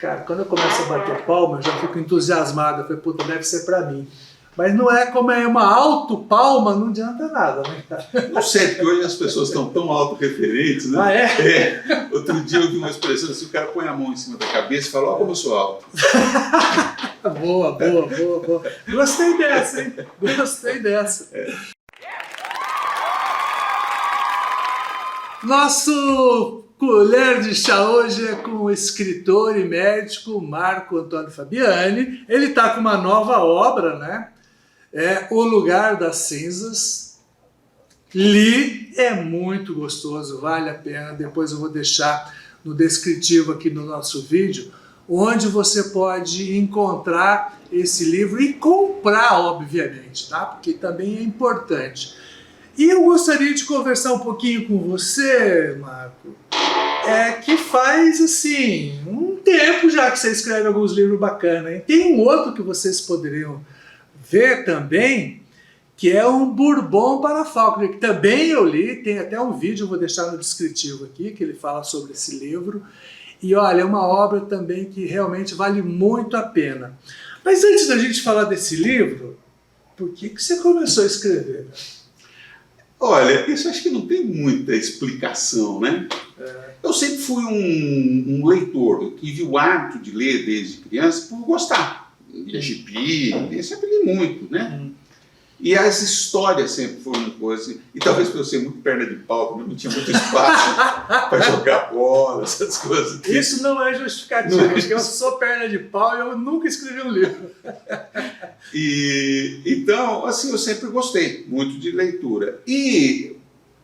Cara, quando eu começo a bater palma, eu já fico entusiasmado. Eu falei, puta, deve ser pra mim. Mas não é como é uma autopalma, não adianta nada, né, cara? Não sei, porque hoje as pessoas estão tão autorreferentes, né? Ah, é? Outro dia eu vi uma expressão assim, o cara põe a mão em cima da cabeça e fala, ó como eu sou alto. Boa. Gostei dessa, hein? Gostei dessa. Nosso colher de chá hoje é com o escritor e médico Marco Antônio Fabiani. Ele está com uma nova obra, né? É O Lugar das Cinzas. Li, é muito gostoso, vale a pena. Depois eu vou deixar no descritivo aqui no nosso vídeo, onde você pode encontrar esse livro e comprar, obviamente, tá? Porque também é importante. E eu gostaria de conversar um pouquinho com você, Marco, que faz, assim, um tempo já que você escreve alguns livros bacanas, hein? Tem um outro que vocês poderiam ver também, que é um Bourbon para Faulkner, que também eu li, tem até um vídeo, vou deixar no descritivo aqui, que ele fala sobre esse livro. E olha, é uma obra também que realmente vale muito a pena. Mas antes da gente falar desse livro, por que você começou a escrever? Olha, isso acho que não tem muita explicação, né? Eu sempre fui um leitor, eu tive o hábito de ler desde criança por gostar. Lia gibi, eu sempre li muito, né? E as histórias sempre foram uma coisa, e talvez por eu ser muito perna de pau, não tinha muito espaço para jogar bola, essas coisas. Isso não é justificativo, porque eu sou perna de pau e eu nunca escrevi um livro. E então, assim, eu sempre gostei muito de leitura. E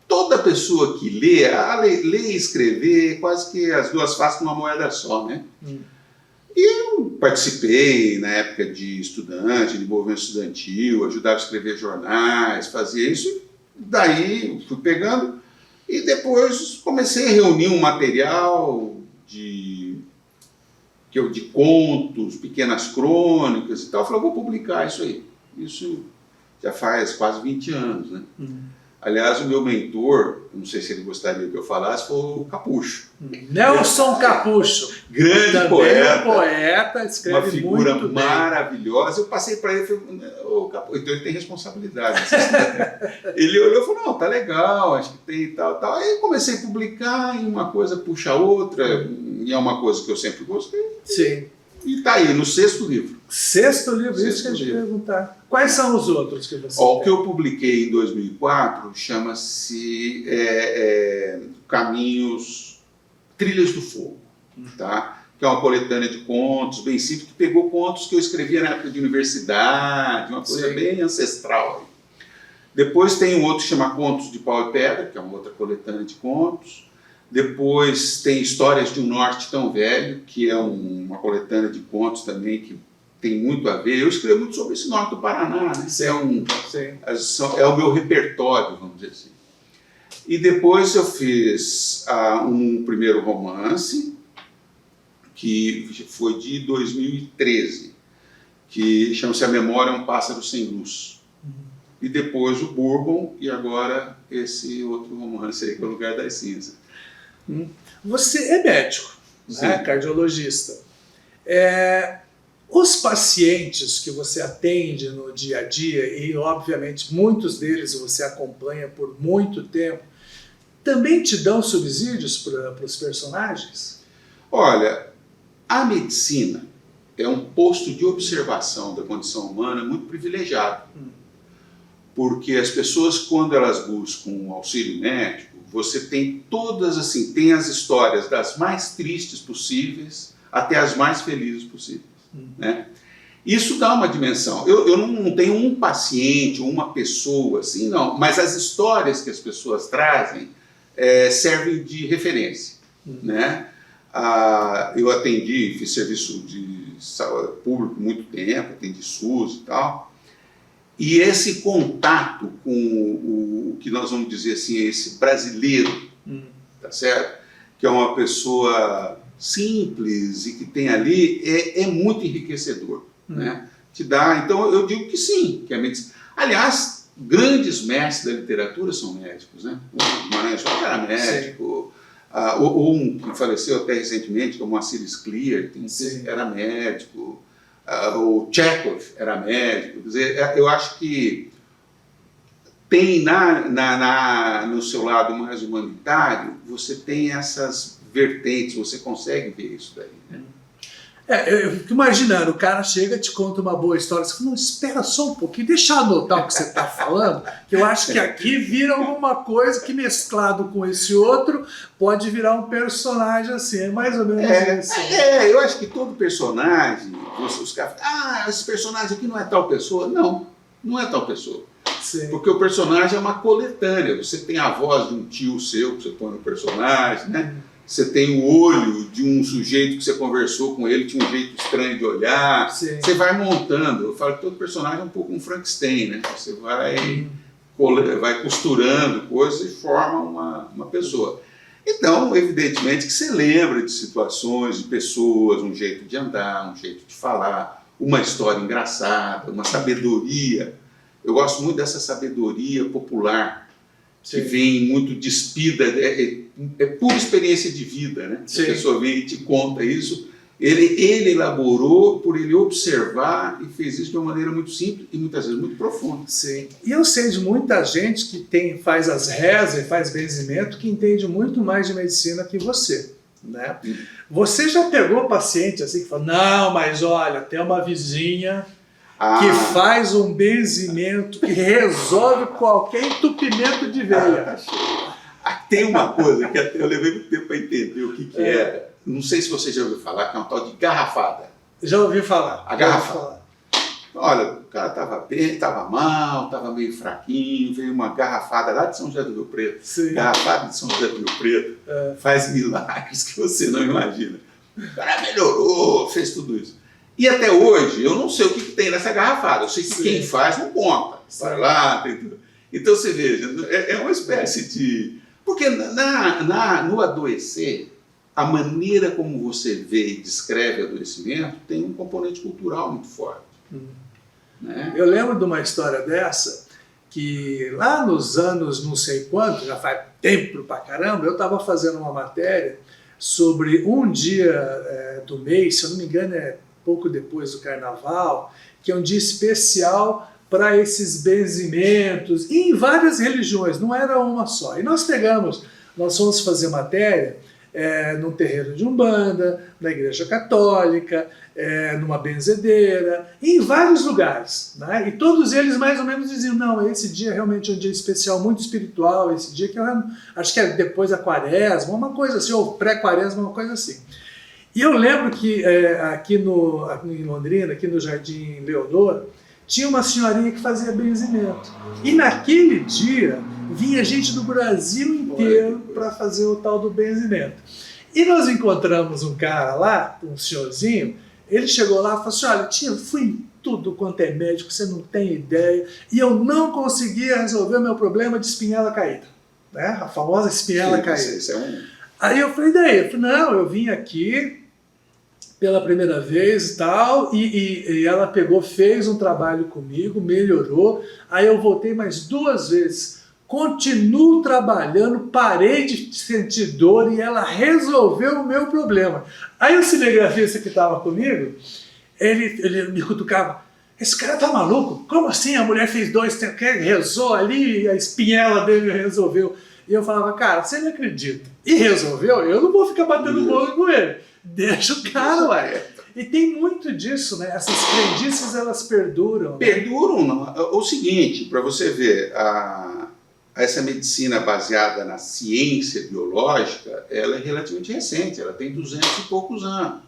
toda pessoa que lê, ler e escrever, quase que as duas faces numa moeda só, né? E eu participei na época de estudante, de movimento estudantil, ajudava a escrever jornais, fazia isso, e daí fui pegando e depois comecei a reunir um material de contos, pequenas crônicas e tal. Eu falei, vou publicar isso aí. Isso já faz quase 20 anos, né? Aliás, o meu mentor, não sei se ele gostaria que eu falasse, foi o Capucho. Nelson Capucho. Grande também poeta. Poeta, escreve uma figura muito maravilhosa. Eu passei para ele e falei, Capucho, então ele tem responsabilidade. Ele olhou e falou, não, tá legal, acho que tem e tal. Aí eu comecei a publicar e uma coisa puxa a outra, e é uma coisa que eu sempre gostei. Sim. E tá aí, no 6º livro. 6º livro, isso que eu ia te perguntar. Quais são os outros que você O que eu publiquei em 2004 chama-se Trilhas do Fogo, tá? Que é uma coletânea de contos bem simples, que pegou contos que eu escrevia na época de universidade, uma coisa bem ancestral. Depois tem um outro que chama Contos de Pau e Pedra, que é uma outra coletânea de contos. Depois tem Histórias de um Norte Tão Velho, que é uma coletânea de contos também que tem muito a ver. Eu escrevo muito sobre esse norte do Paraná, né? É o meu repertório, vamos dizer assim. E depois eu fiz um primeiro romance, que foi de 2013, que chama-se A Memória é um Pássaro Sem Luz. E depois o Bourbon, e agora esse outro romance aí, que é O Lugar das Cinzas. Você é médico, né? Cardiologista. Os pacientes que você atende no dia a dia, e obviamente muitos deles você acompanha por muito tempo, também te dão subsídios para os personagens? Olha, a medicina é um posto de observação da condição humana muito privilegiado. Porque as pessoas, quando elas buscam um auxílio médico, você tem todas, assim, tem as histórias das mais tristes possíveis até as mais felizes possíveis. Né? Isso dá uma dimensão. Eu não tenho um paciente ou uma pessoa assim, não, mas as histórias que as pessoas trazem servem de referência. Né? Eu atendi, fiz serviço de saúde público muito tempo, atendi SUS e tal, e esse contato com o que nós vamos dizer assim, esse brasileiro, tá certo? Que é uma pessoa simples e que tem ali, é muito enriquecedor, né? Te dá, então eu digo que sim, que a medicina... Aliás, grandes mestres da literatura são médicos, né? O Guimarães era médico, Ou um que faleceu até recentemente, como Acilis Clear, era médico, o Chekhov era médico. Quer dizer, eu acho que tem no seu lado mais humanitário, você tem essas vertentes, você consegue ver isso daí, né? Eu fico imaginando, o cara chega, te conta uma boa história, você fala, não, espera só um pouquinho, deixa eu anotar o que você está falando, que eu acho que aqui vira alguma coisa que mesclado com esse outro pode virar um personagem assim, é mais ou menos isso. Eu acho que todo personagem, os caras falam, esse personagem aqui não é tal pessoa. Não, não é tal pessoa. Sim. Porque o personagem é uma coletânea, você tem a voz de um tio seu que você põe no personagem, né? Você tem o olho de um sujeito que você conversou com ele, tinha um jeito estranho de olhar. Sim. Você vai montando. Eu falo que todo personagem é um pouco um Frankenstein, né? Você vai costurando coisas e forma uma pessoa. Então, evidentemente que você lembra de situações, de pessoas, um jeito de andar, um jeito de falar, uma história engraçada, uma sabedoria. Eu gosto muito dessa sabedoria popular, que vem muito despida, é pura experiência de vida, né? Sim. A pessoa vem e te conta isso, ele elaborou por ele observar e fez isso de uma maneira muito simples e muitas vezes muito profunda. Sim. E eu sei de muita gente que faz as rezas e faz benzimento que entende muito mais de medicina que você, né? Você já pegou paciente assim que fala, não, mas olha, tem uma vizinha que faz um benzimento que resolve qualquer entupimento de veia. Tem uma coisa que até eu levei muito tempo para entender o que era. Não sei se você já ouviu falar, que é um tal de garrafada. Já ouvi falar. A garrafada. Olha, o cara estava bem, estava mal, estava meio fraquinho, veio uma garrafada lá de São José do Rio Preto. Sim. Garrafada de São José do Rio Preto faz milagres que você não imagina. O cara melhorou, fez tudo isso. E até hoje, eu não sei o que tem nessa garrafada. Eu sei que quem faz não conta. Vai lá, tem tudo. Então você veja, é uma espécie de... Porque no adoecer, a maneira como você vê e descreve adoecimento tem um componente cultural muito forte. Né? Eu lembro de uma história dessa, que lá nos anos não sei quanto, já faz tempo pra caramba, eu estava fazendo uma matéria sobre um dia do mês, se eu não me engano pouco depois do Carnaval, que é um dia especial para esses benzimentos, e em várias religiões, não era uma só. E nós fomos fazer matéria num terreiro de Umbanda, na Igreja Católica, numa benzedeira, em vários lugares, né? E todos eles mais ou menos diziam, não, esse dia realmente é um dia especial, muito espiritual, esse dia que eu acho que é depois da Quaresma, uma coisa assim, ou pré-Quaresma, uma coisa assim. E eu lembro que aqui em Londrina, aqui no Jardim Leonor, tinha uma senhorinha que fazia benzimento. E naquele dia vinha gente do Brasil inteiro para fazer o tal do benzimento. E nós encontramos um cara lá, um senhorzinho, ele chegou lá e falou assim, olha, tia, fui em tudo quanto é médico, você não tem ideia, e eu não conseguia resolver o meu problema de espinhela caída. Né? A famosa espinhela caída. Isso é um... Aí eu falei, daí? Eu falei, não, eu vim aqui pela primeira vez e tal, e ela pegou, fez um trabalho comigo, melhorou, aí eu voltei mais 2 vezes, continuo trabalhando, parei de sentir dor e ela resolveu o meu problema. Aí o cinegrafista que estava comigo, ele me cutucava, esse cara tá maluco? Como assim? A mulher fez 2, rezou ali, a espinhela dele resolveu. E eu falava, cara, você não acredita? E resolveu? Eu não vou ficar batendo boca com ele. Deixa o cara, ué. E tem muito disso, né? Essas crendices, elas perduram. Perduram, né? O seguinte, para você ver, essa medicina baseada na ciência biológica, ela é relativamente recente, ela tem 200 e poucos anos.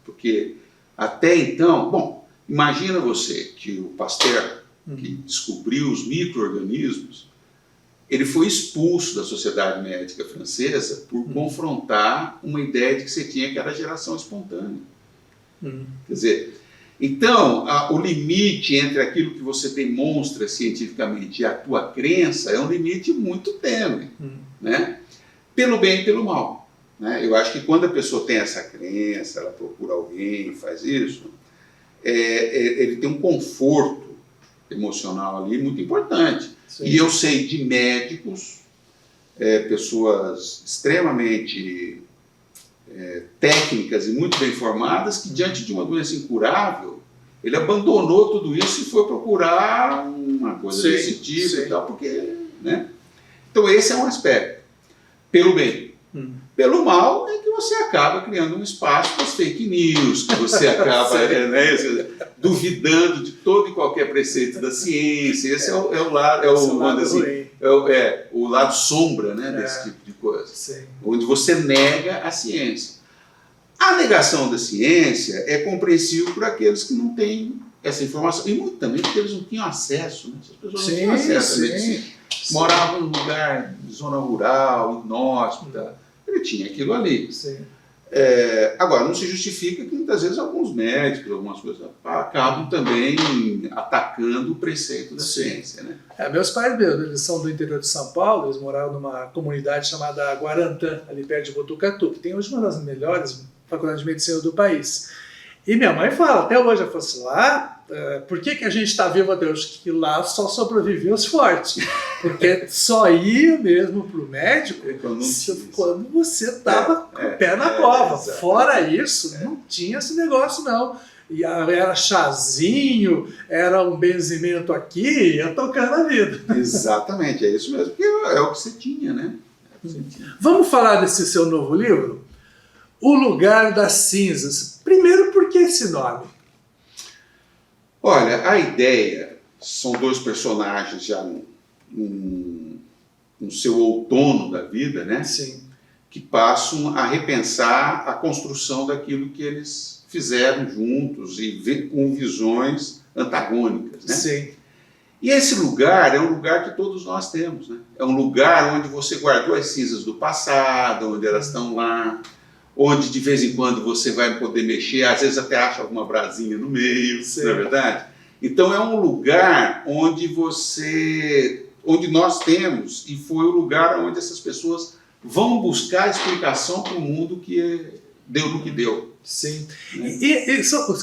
Porque até então, bom, imagina você que o Pasteur, que descobriu os micro-organismos, ele foi expulso da Sociedade Médica Francesa por confrontar uma ideia de que você tinha que era geração espontânea. Quer dizer, então, o limite entre aquilo que você demonstra cientificamente e a tua crença é um limite muito tênue, né? Pelo bem e pelo mal. Né? Eu acho que quando a pessoa tem essa crença, ela procura alguém, faz isso, ele tem um conforto emocional ali muito importante. Sim. E eu sei de médicos pessoas extremamente técnicas e muito bem formadas, que diante de uma doença incurável, ele abandonou tudo isso e foi procurar uma coisa desse tipo e tal, porque, né? Então esse é um aspecto, pelo bem. Pelo mal é que você acaba criando um espaço para as fake news, que você acaba duvidando de todo e qualquer preceito da ciência. Esse é o lado, o lado sombra, né, desse tipo de coisa, onde você nega a ciência. A negação da ciência é compreensível por aqueles que não têm essa informação, e muito também porque eles não tinham acesso, né? As pessoas não tinham acesso à medicina. Moravam num lugar de zona rural, inóspita, ele tinha aquilo ali. Agora, não se justifica que muitas vezes alguns médicos, algumas coisas, acabam também atacando o preceito da ciência, né? Meus pais mesmo, eles são do interior de São Paulo, eles moravam numa comunidade chamada Guarantã, ali perto de Botucatu, que tem hoje uma das melhores faculdades de medicina do país. E minha mãe fala, até hoje, ela falou assim, lá, por que a gente está vivo até hoje? Que lá só sobreviviam os fortes, porque só ia mesmo para o médico quando você estava com o pé na cova. Fora isso, não tinha esse negócio não. E era chazinho, era um benzimento aqui, ia tocando a vida. Exatamente, é isso mesmo, porque é o que você tinha, né? Vamos falar desse seu novo livro? O Lugar das Cinzas. Primeiro, por que esse nome? Olha, a ideia, são dois personagens já no seu outono da vida, né? Que passam a repensar a construção daquilo que eles fizeram juntos e com visões antagônicas, né? E esse lugar é um lugar que todos nós temos, né? É um lugar onde você guardou as cinzas do passado, onde elas estão lá, onde de vez em quando você vai poder mexer, às vezes até acha alguma brasinha no meio, não é verdade? Então é um lugar onde nós temos, e foi o lugar onde essas pessoas vão buscar explicação para o mundo que deu no que deu. Né?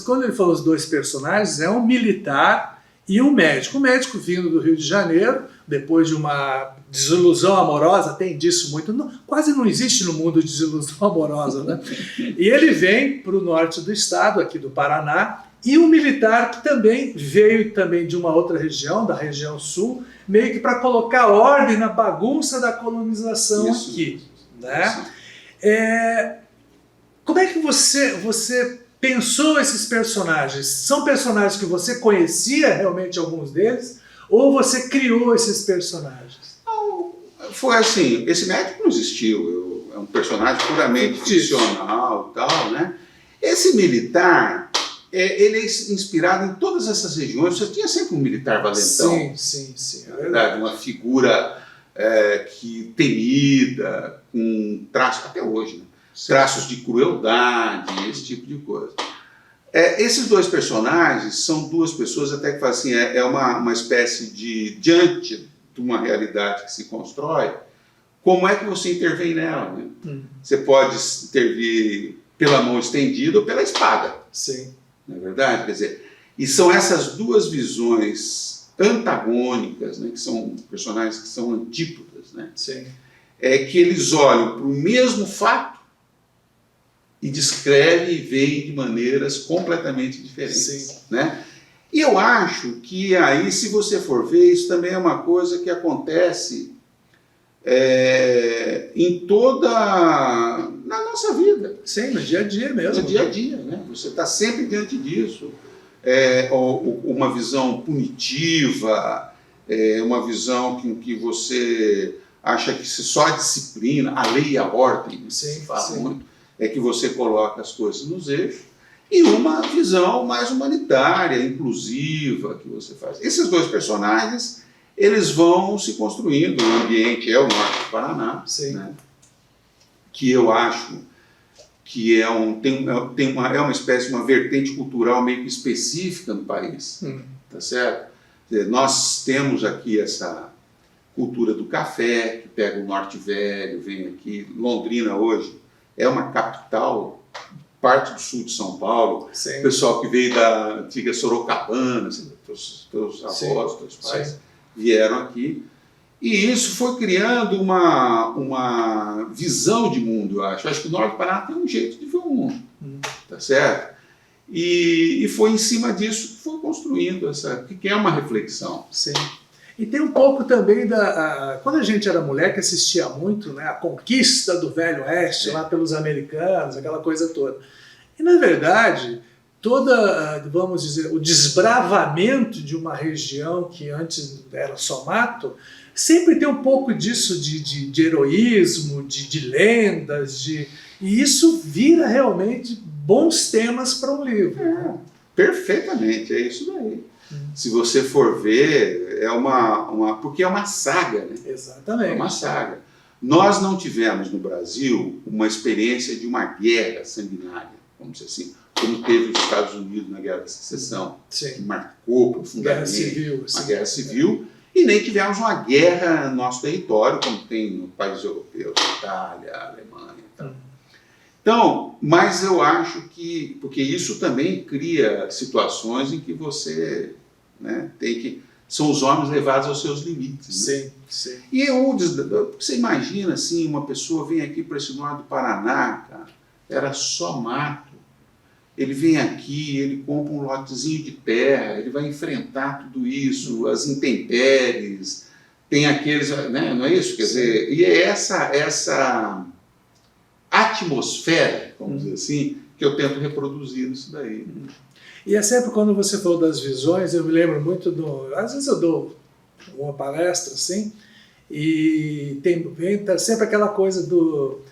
Quando ele falou os dois personagens, é um militar e um médico. O médico vindo do Rio de Janeiro, depois de uma desilusão amorosa, tem disso muito, quase não existe no mundo desilusão amorosa, né? E ele vem para o norte do estado, aqui do Paraná, e um militar que também veio também de uma outra região, da região sul, meio que para colocar ordem na bagunça da colonização aqui. Né? Como é que você pensou esses personagens? São personagens que você conhecia realmente alguns deles? Ou você criou esses personagens? Não, foi assim, esse médico não existiu, é um personagem puramente ficcional e tal, né? Esse militar, ele é inspirado em todas essas regiões, você tinha sempre um militar valentão. Sim. Na verdade, uma figura temida, com traços, até hoje, né? Traços de crueldade, esse tipo de coisa. Esses dois personagens são duas pessoas até que fazem assim, é uma espécie de, diante de uma realidade que se constrói, como é que você intervém nela? Né? Você pode intervir pela mão estendida ou pela espada. Não é verdade? Quer dizer, e são essas duas visões antagônicas, né, que são personagens que são antípodas, né? Que eles olham para o mesmo fato e descrevem e veem de maneiras completamente diferentes. Né? E eu acho que aí, se você for ver, isso também é uma coisa que acontece na nossa vida. No dia a dia mesmo. No dia a dia, né? Você está sempre diante disso. Uma visão punitiva, uma visão que você acha que só a disciplina, a lei e a ordem, se fala muito, é que você coloca as coisas nos eixos, e uma visão mais humanitária, inclusiva, que você faz. Esses dois personagens, eles vão se construindo, o ambiente é o norte do Paraná, né? Que eu acho que é uma espécie de uma vertente cultural meio que específica no país, tá certo? Nós temos aqui essa cultura do café, que pega o Norte Velho, vem aqui, Londrina hoje é uma capital, parte do sul de São Paulo, o pessoal que veio da antiga Sorocabana, teus avós, teus pais, vieram aqui, E isso foi criando uma visão de mundo, eu acho. Eu acho que o Norte do Paraná tem um jeito de ver o mundo, tá certo? E foi em cima disso que foi construindo essa, que é uma reflexão. Sim. E tem um pouco também quando a gente era mulher, que assistia muito, né, a conquista do Velho Oeste, lá pelos americanos, aquela coisa toda. E, na verdade, vamos dizer, o desbravamento de uma região que antes era só mato, sempre tem um pouco disso de heroísmo, de lendas, e isso vira realmente bons temas para um livro. Perfeitamente, é isso daí. Se você for ver, porque é uma saga, né? Exatamente. É uma saga. Nós não tivemos no Brasil uma experiência de uma guerra sanguinária, vamos dizer assim, como teve os Estados Unidos na Guerra da Secessão, Sim. que marcou profundamente civil, uma guerra civil, e nem tivemos uma guerra no nosso território, como tem no país europeu, Itália, Alemanha e tal. Então, mas eu acho que, porque isso também cria situações em que você, né, são os homens levados aos seus limites. Né? Sim, sim. E você imagina assim, uma pessoa vem aqui para esse norte do Paraná, cara, era só mato. Ele vem aqui, ele compra um lotezinho de terra, ele vai enfrentar tudo isso, as intempéries, tem aqueles, né, não é isso? Quer dizer, e é essa atmosfera, vamos dizer assim, que eu tento reproduzir nisso daí. E é sempre quando você falou das visões, eu me lembro muito às vezes eu dou uma palestra assim, e vem sempre aquela coisa do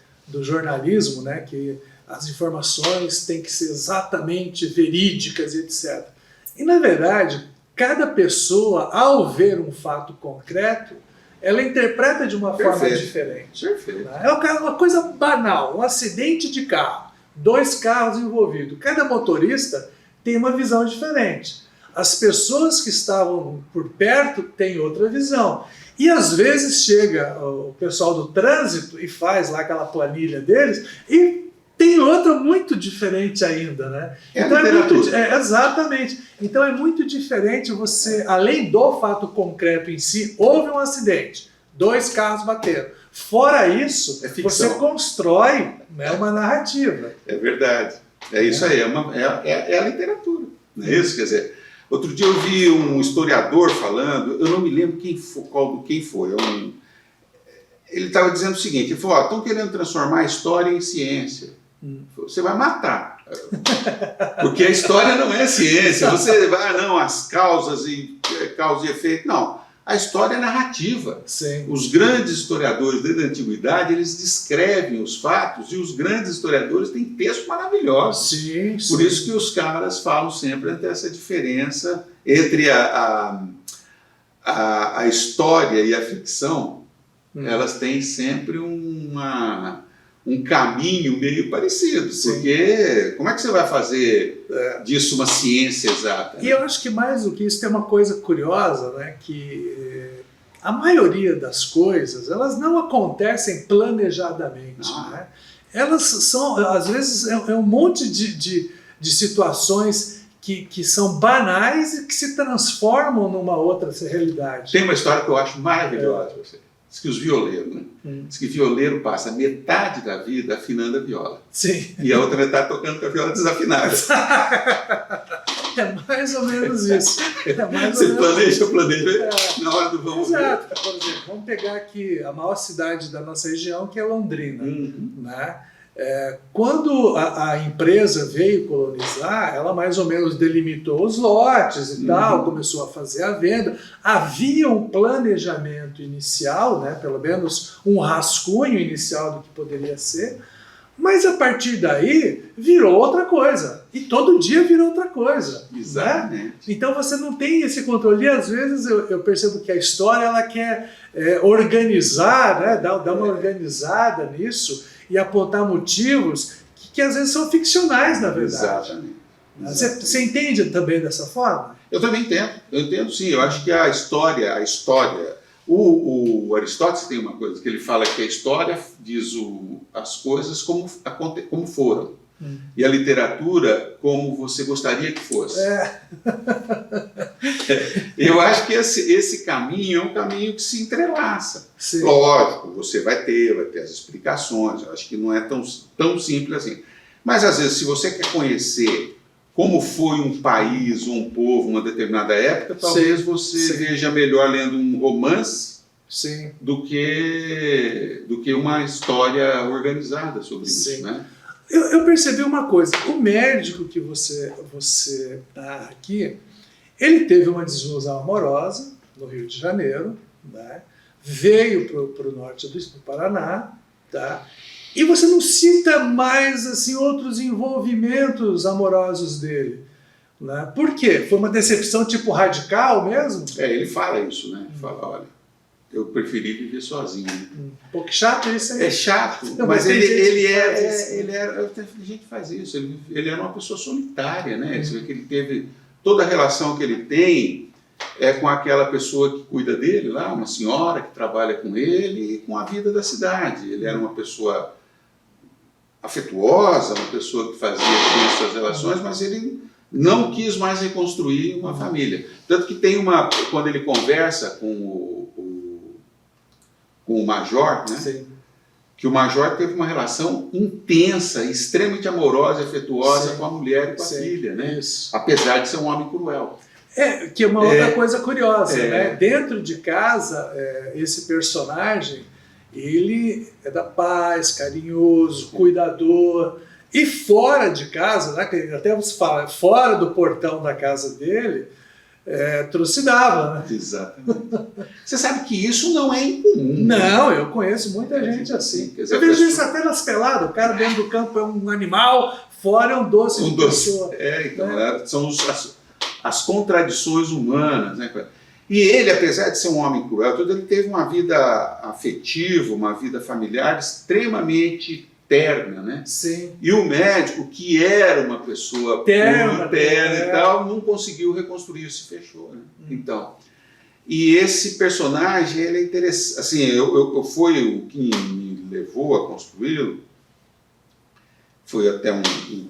jornalismo, né, que as informações têm que ser exatamente verídicas e etc. E na verdade, cada pessoa, ao ver um fato concreto, ela interpreta de uma forma diferente. Perfeito. É uma coisa banal, um acidente de carro, 2 carros envolvidos. Cada motorista tem uma visão diferente. As pessoas que estavam por perto têm outra visão. E às vezes chega o pessoal do trânsito e faz lá aquela planilha deles e tem outra muito diferente ainda, né? Exatamente. Então é muito diferente você, além do fato concreto em si, houve um acidente, 2 carros bateram. Fora isso, você constrói, né, uma narrativa. É verdade. É isso aí, é a literatura. Não é isso? Quer dizer, outro dia eu vi um historiador falando, eu não me lembro quem foi. Ele estava dizendo o seguinte, ele falou, estão querendo transformar a história em ciência. Você vai matar. Porque a história não é ciência. Você vai, as causas e efeito. Não. A história é narrativa. Sim. Os grandes historiadores desde a antiguidade, eles descrevem os fatos e os grandes historiadores têm textos maravilhosos. Sim, sim. Por isso que os caras falam sempre dessa diferença entre a história e a ficção. Elas têm sempre um caminho meio parecido, Sim. porque como é que você vai fazer disso uma ciência exata? Né? E eu acho que mais do que isso tem uma coisa curiosa, né, que a maioria das coisas, elas não acontecem planejadamente. Né? Elas são, às vezes, é um monte de situações que são banais e que se transformam numa outra realidade. Tem uma história que eu acho maravilhosa, diz que os violeiros, né? Diz que violeiro passa metade da vida afinando a viola. Sim. E a outra metade tocando com a viola desafinada. É mais ou menos isso. Você planeja na hora do vamos ver. Exato. Por exemplo, vamos pegar aqui a maior cidade da nossa região, que é Londrina. Né? Quando a empresa veio colonizar, ela mais ou menos delimitou os lotes e tal, começou a fazer a venda. Havia um planejamento inicial, né, pelo menos um rascunho inicial do que poderia ser, mas a partir daí virou outra coisa. E todo dia virou outra coisa. Exatamente. Né? Então você não tem esse controle. E às vezes eu percebo que a história ela quer organizar, né, dar uma organizada nisso, e apontar motivos que às vezes são ficcionais, na verdade. Exatamente. Você entende também dessa forma? Eu também entendo. Eu entendo sim. Eu acho que a história... O Aristóteles tem uma coisa que ele fala que a história diz as coisas como foram. e a literatura como você gostaria que fosse. Eu acho que esse caminho é um caminho que se entrelaça. Sim. Lógico, você vai ter as explicações, eu acho que não é tão simples assim. Mas às vezes, se você quer conhecer como foi um país ou um povo uma determinada época, talvez você veja melhor lendo um romance do que uma história organizada sobre isso, né? Eu percebi uma coisa, o médico que você está aqui, ele teve uma desilusão amorosa no Rio de Janeiro, né? Veio para o norte do Paraná, tá? E você não cita mais assim, outros envolvimentos amorosos dele. Né? Por quê? Foi uma decepção tipo radical mesmo? Ele fala isso, né? Ele fala, olha, eu preferi viver sozinho. Um pouco chato isso aí. É chato, mas ele era. A gente faz isso, ele era uma pessoa solitária, né? Você vê que ele teve. Toda a relação que ele tem é com aquela pessoa que cuida dele lá, uma senhora que trabalha com ele e com a vida da cidade. Ele era uma pessoa afetuosa, uma pessoa que fazia suas relações, mas ele não quis mais reconstruir uma família. Tanto que tem quando ele conversa com o Major, né? Sim. Que o Major teve uma relação intensa, extremamente amorosa e afetuosa com a mulher e com a filha, né? Isso. Apesar de ser um homem cruel. Que é uma outra coisa curiosa, né? Dentro de casa, esse personagem, ele é da paz, carinhoso, cuidador. E fora de casa, né, que até você fala, fora do portão da casa dele, trucidava, né? Exatamente. Você sabe que isso não é incomum. Não, eu conheço muita gente assim. Eu vejo isso até nas peladas. O cara dentro do campo é um animal, fora é um doce de pessoa. Então, são as contradições humanas, né? E ele, apesar de ser um homem cruel, ele teve uma vida afetiva, uma vida familiar extremamente terna, né? Sim. E o médico, que era uma pessoa terna e tal, não conseguiu reconstruir, se fechou, né? Então, e esse personagem, ele é interessante, assim, foi o que me levou a construí-lo, foi até um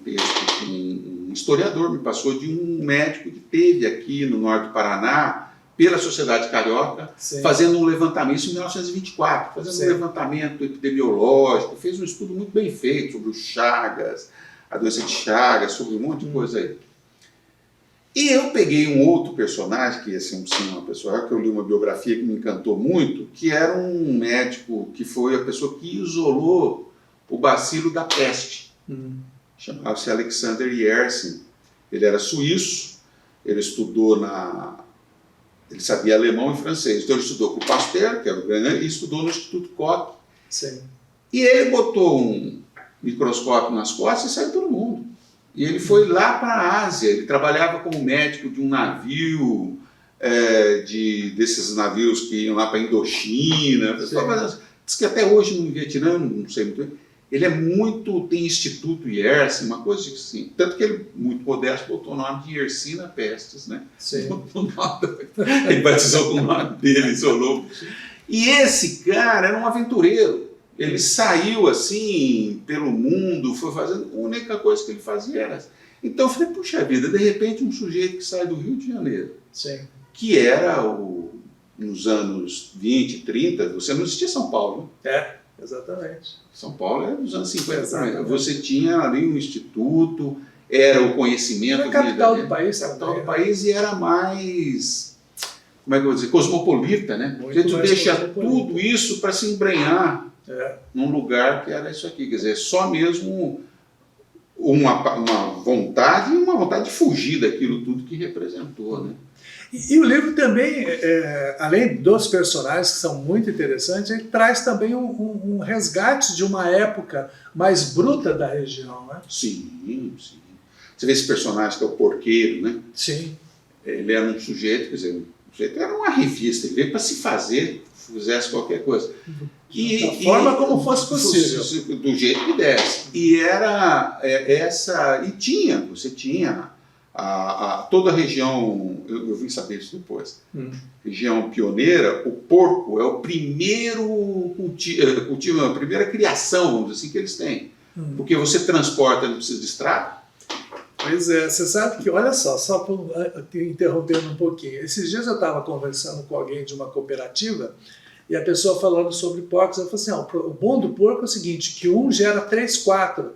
texto que um historiador me passou de um médico que teve aqui no norte do Paraná, pela Sociedade Carioca, fazendo um levantamento, isso em 1924, fazendo um levantamento epidemiológico, fez um estudo muito bem feito sobre o Chagas, a doença de Chagas, sobre um monte de coisa aí. E eu peguei um outro personagem, que assim, uma pessoa que eu li uma biografia que me encantou muito, que era um médico que foi a pessoa que isolou o bacilo da peste. Chamava-se Alexander Yersin. Ele era suíço, ele estudou ele sabia alemão e francês, então ele estudou com o Pasteur, que era o grande, e estudou no Instituto Koch. E ele botou um microscópio nas costas e saiu todo mundo. E ele foi lá para a Ásia, ele trabalhava como médico de um navio, desses navios que iam lá para a Indochina. Diz que até hoje no Vietnã, não sei muito bem, ele tem Instituto Yersin, uma coisa assim. Tanto que ele, muito modesto, botou o nome de Yersina Pestes, né? Ele batizou com o nome dele, isolou. E esse cara era um aventureiro. Ele saiu assim pelo mundo, foi fazendo. A única coisa que ele fazia era essa. Então eu falei, puxa vida, de repente um sujeito que sai do Rio de Janeiro, que era nos anos 20, 30, você não existia São Paulo, né? Exatamente. São Paulo era dos anos 50 também. Você tinha ali um instituto, era o conhecimento. Era a capital do país. Capital do país e era mais, como é que eu vou dizer, cosmopolita, né? A gente deixa tudo isso para se embrenhar num lugar que era isso aqui. Quer dizer, só mesmo uma vontade de fugir daquilo tudo que representou, né? E o livro também, além dos personagens que são muito interessantes, ele traz também um resgate de uma época mais bruta da região, né? Sim. Você vê esse personagem que é o porqueiro, né? Sim. Ele era um sujeito, quer dizer, o sujeito era uma revista, ele veio para se fizesse qualquer coisa. Da forma como fosse possível. Do jeito que desse. E era você tinha toda a região, eu vim saber isso depois, região pioneira, o porco é o primeiro cultivo, a primeira criação, vamos dizer assim, que eles têm. Porque você transporta, não precisa de estrada. Pois é, você sabe que, olha só interrompendo um pouquinho, esses dias eu estava conversando com alguém de uma cooperativa e a pessoa falando sobre porcos, ela falou assim, o bom do porco é o seguinte, que um gera 3, 4,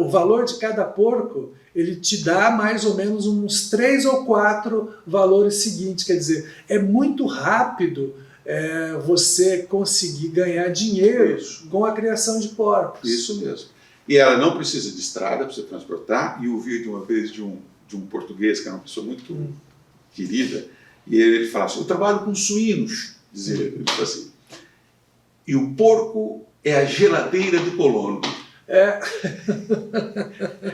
o valor de cada porco, ele te dá mais ou menos uns 3 ou 4 valores seguintes, quer dizer, é muito rápido você conseguir ganhar dinheiro com a criação de porcos. Isso mesmo. E ela não precisa de estrada para você transportar. E eu ouvi de uma vez de um português, que é uma pessoa muito querida, e ele falava assim, eu trabalho com suínos, dizia ele assim, e o porco é a geladeira do colono.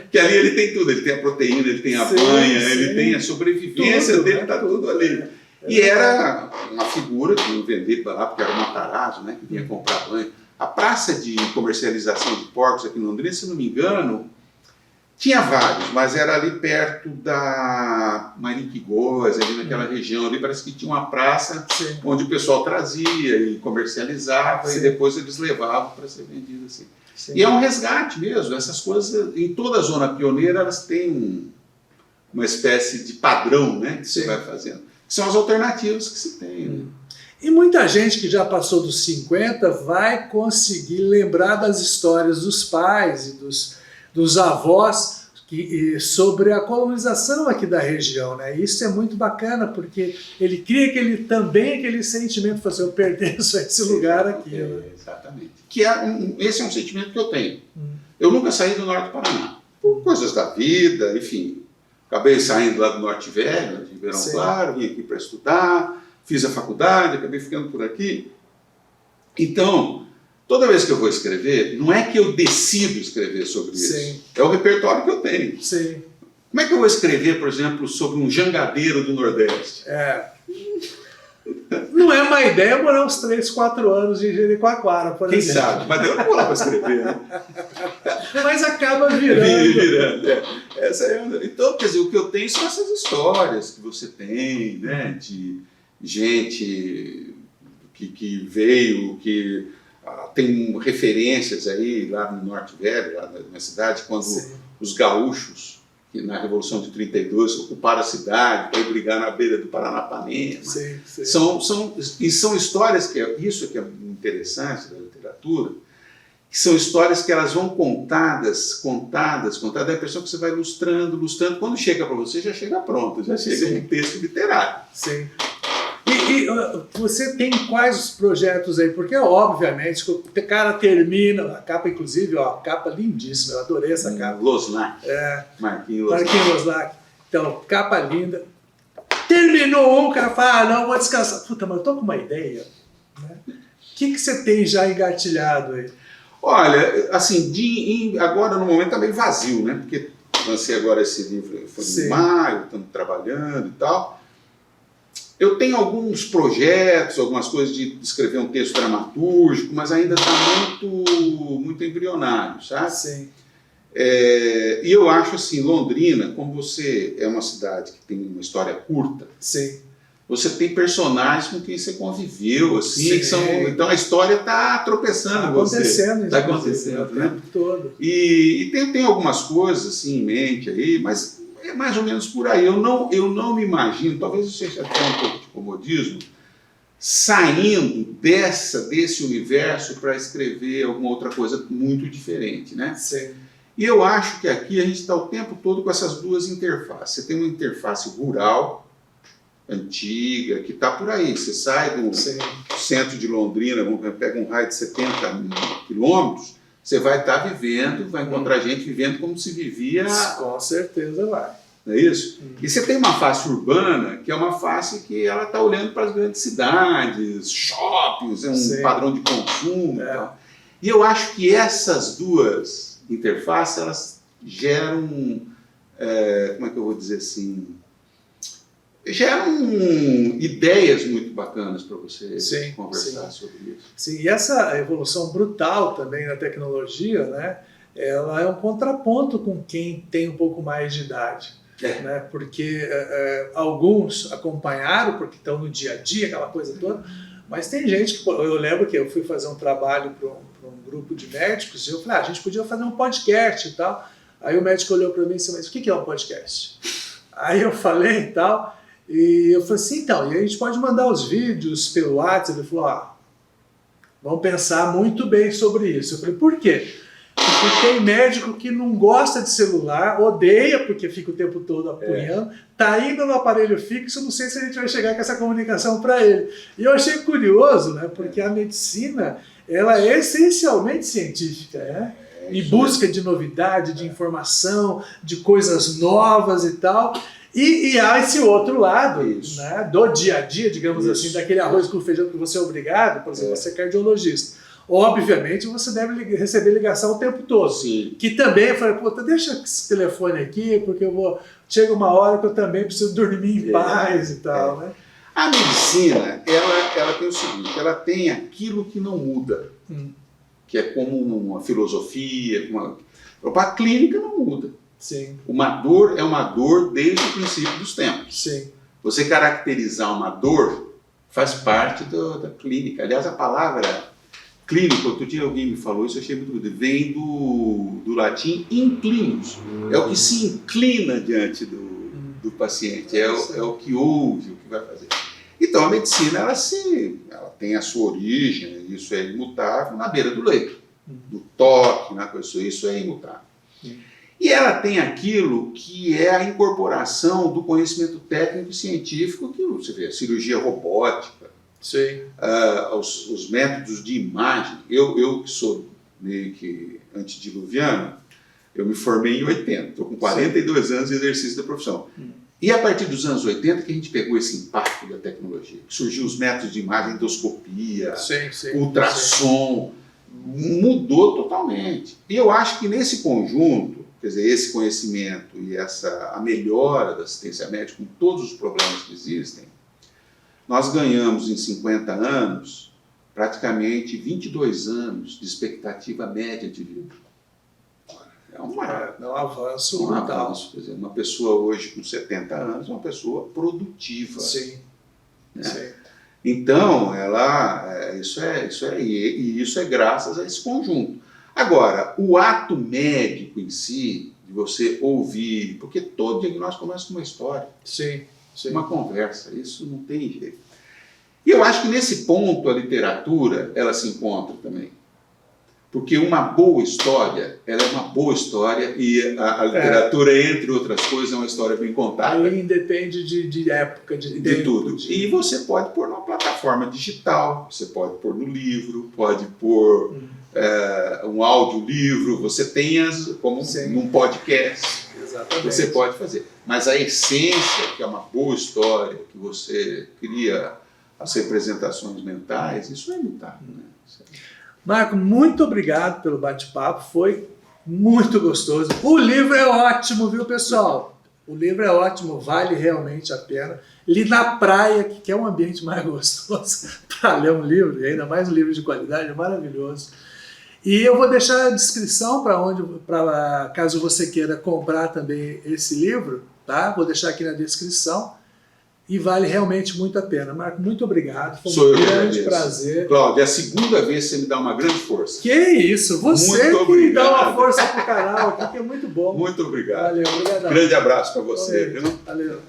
Que ali ele tem tudo, ele tem a proteína, ele tem a banha, ele tem a sobrevivência tudo, dele, está tudo ali. E era uma figura que eu vendi para lá, porque era um Matarazzo, né, que vinha comprar banho. A praça de comercialização de porcos aqui em Londrina, se não me engano, tinha vários, mas era ali perto da Mariquigós, ali naquela região, ali parece que tinha uma praça onde o pessoal trazia e comercializava e depois eles levavam para ser vendido assim. E é um resgate mesmo, essas coisas, em toda a zona pioneira, elas têm uma espécie de padrão, né, que você vai fazendo. Que são as alternativas que se tem, né? E muita gente que já passou dos 50 vai conseguir lembrar das histórias dos pais e dos avós sobre a colonização aqui da região, né? Isso é muito bacana, porque ele cria aquele sentimento de assim, eu pertenço a esse lugar aqui. Né? Exatamente. Esse é um sentimento que eu tenho. Eu nunca saí do Norte do Paraná, por coisas da vida, enfim. Acabei saindo lá do Norte Velho, de Ribeirão Claro, vim aqui para estudar, fiz a faculdade, acabei ficando por aqui. Então, toda vez que eu vou escrever, não é que eu decido escrever sobre isso. É o repertório que eu tenho. Como é que eu vou escrever, por exemplo, sobre um jangadeiro do Nordeste? Não é uma ideia morar uns 3, 4 anos em Jericoacoara, por exemplo. Quem sabe? Mas eu não vou lá para escrever, né? Mas acaba virando. Então, quer dizer, o que eu tenho são essas histórias que você tem, né? De gente que veio, que tem referências aí lá no Norte Velho, lá na minha cidade, quando os gaúchos, que na Revolução de 32 ocuparam a cidade para ir brigar na beira do Paranapanema. São histórias isso que é interessante da literatura, que são histórias que elas vão contadas, dá a impressão que você vai ilustrando, quando chega para você já chega pronto, já chega um texto literário. E você tem quais os projetos aí? Porque, obviamente, o cara termina, a capa, inclusive, a capa lindíssima, eu adorei essa capa. Losnak. Marquinhos Losnak. Então, capa linda. Terminou o cara fala, não, vou descansar. Puta, mas eu tô com uma ideia. Né? O que você tem já engatilhado aí? Olha, assim, agora no momento tá meio vazio, né? Porque lancei agora esse livro, foi em maio, estamos trabalhando e tal. Eu tenho alguns projetos, algumas coisas de escrever um texto dramatúrgico, mas ainda está muito embrionário, sabe? E eu acho assim, Londrina, como você é uma cidade que tem uma história curta, você tem personagens com quem você conviveu, assim, então a história está tropeçando você. Está acontecendo, né? O tempo todo. E tem algumas coisas assim em mente aí, mas é mais ou menos por aí. Eu não me imagino, talvez eu seja até um pouco de comodismo, saindo desse universo para escrever alguma outra coisa muito diferente, né? E eu acho que aqui a gente está o tempo todo com essas duas interfaces. Você tem uma interface rural, antiga, que está por aí. Você sai do centro de Londrina, pega um raio de 70 quilômetros, você vai estar vivendo, vai encontrar gente vivendo como se vivia... Com certeza vai. Não é isso? E você tem uma face urbana, que é uma face que ela está olhando para as grandes cidades, shoppings, um padrão de consumo e tal. E eu acho que essas duas interfaces, elas geram, como é que eu vou dizer assim, geram ideias muito bacanas para você conversar sobre isso. E essa evolução brutal também na tecnologia, né, ela é um contraponto com quem tem um pouco mais de idade. Né, porque alguns acompanharam, porque estão no dia a dia, aquela coisa toda, mas tem gente que... Eu lembro que eu fui fazer um trabalho um grupo de médicos, e eu falei, a gente podia fazer um podcast e tal. Aí o médico olhou para mim e disse, mas o que é um podcast? Aí eu falei e tal, e eu falei assim, então, e a gente pode mandar os vídeos pelo WhatsApp? Ele falou, vamos pensar muito bem sobre isso. Eu falei, por quê? Porque tem médico que não gosta de celular, odeia porque fica o tempo todo apunhando, tá indo no aparelho fixo, não sei se a gente vai chegar com essa comunicação para ele. E eu achei curioso, né, porque a medicina, ela é essencialmente científica, né? Em busca de novidade, de informação, de coisas novas e tal. E há esse outro lado, né, do dia a dia, digamos assim, daquele arroz com feijão que você é obrigado, por exemplo, você é cardiologista. Obviamente você deve receber ligação o tempo todo. Sim. Que também, eu falei, puta, deixa esse telefone aqui, porque chega uma hora que eu também preciso dormir em paz e tal, né? A medicina, ela tem o seguinte, ela tem aquilo que não muda, que é como uma filosofia, a clínica não muda. Sim. Uma dor é uma dor desde o princípio dos tempos. Sim. Você caracterizar uma dor faz parte da clínica. Aliás, a palavra clínico, outro dia alguém me falou isso, eu achei muito bonito, vem do latim inclinus, é o que se inclina diante do paciente, é o que ouve, o que vai fazer. Então a medicina, ela tem a sua origem, isso é imutável, na beira do leito, do toque, na pessoa, isso é imutável. E ela tem aquilo que é a incorporação do conhecimento técnico e científico, que você vê, a cirurgia robótica, os métodos de imagem. Eu que sou meio que antediluviano, eu me formei em 80, estou com 42 anos de exercício da profissão. E a partir dos anos 80 que a gente pegou esse impacto da tecnologia, que surgiu os métodos de imagem, endoscopia, ultrassom, mudou totalmente. E eu acho que nesse conjunto, quer dizer, esse conhecimento e a melhora da assistência médica com todos os problemas que existem, nós ganhamos em 50 anos praticamente 22 anos de expectativa média de vida. É um avanço brutal. Quer dizer, uma pessoa hoje com 70 anos é uma pessoa produtiva. Sim. Né? Sim. Então, isso é graças a esse conjunto. Agora, o ato médico em si, de você ouvir, porque todo diagnóstico começa com uma história. Sim. Uma conversa, isso não tem jeito. E eu acho que nesse ponto a literatura, ela se encontra também. Porque uma boa história, ela é uma boa história e a literatura, entre outras coisas, é uma história bem contada. Aí independe de época, de tempo. Tudo. E você pode pôr numa plataforma digital, você pode pôr no livro, pode pôr um audiolivro, você tem como num podcast. Exatamente. Você pode fazer. Mas a essência, que é uma boa história, que você cria as representações mentais, isso é imutável, né? Marco, muito obrigado pelo bate-papo, foi muito gostoso. O livro é ótimo, viu, pessoal? O livro é ótimo, vale realmente a pena. Li na praia, que é um ambiente mais gostoso para ler um livro, e ainda mais um livro de qualidade, é maravilhoso. E eu vou deixar a descrição para caso você queira comprar também esse livro, tá? Vou deixar aqui na descrição. E vale realmente muito a pena. Marco, muito obrigado. Foi um grande prazer. Cláudio, é a segunda vez que você me dá uma grande força. Que isso, você que me dá uma força pro canal aqui, que é muito bom. Muito obrigado. Valeu, obrigado. Grande abraço para você. Viu? Valeu.